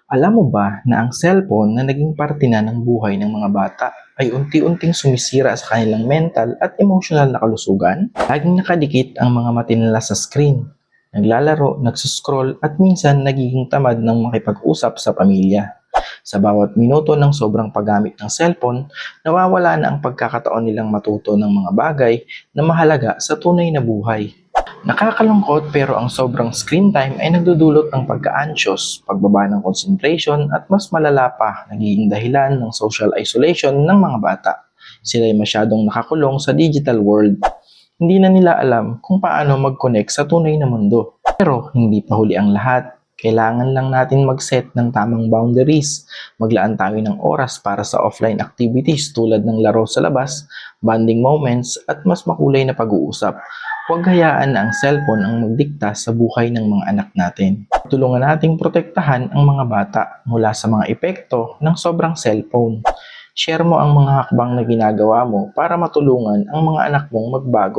Alam mo ba na ang cellphone na naging parte na ng buhay ng mga bata ay unti-unting sumisira sa kanilang mental at emotional na kalusugan? Laging nakadikit ang mga mata nila sa screen, naglalaro, nagsuscroll at minsan nagiging tamad ng makipag-usap sa pamilya. Sa bawat minuto ng sobrang paggamit ng cellphone, nawawala na ang pagkakataon nilang matuto ng mga bagay na mahalaga sa tunay na buhay. Nakakalungkot pero ang sobrang screen time ay nagdudulot ng pagka-anxious, pagbaba ng concentration at mas malala pa, nagiging dahilan ng social isolation ng mga bata. Sila ay masyadong nakakulong sa digital world. Hindi na nila alam kung paano mag-connect sa tunay na mundo. Pero hindi pa huli ang lahat. Kailangan lang natin mag-set ng tamang boundaries. Maglaan tayo ng oras para sa offline activities tulad ng laro sa labas, bonding moments at mas makulay na pag-uusap. Huwag hayaan na ang cellphone ang magdikta sa buhay ng mga anak natin. Tulungan nating protektahan ang mga bata mula sa mga epekto ng sobrang cellphone. Share mo ang mga hakbang na ginagawa mo para matulungan ang mga anak mong magbago.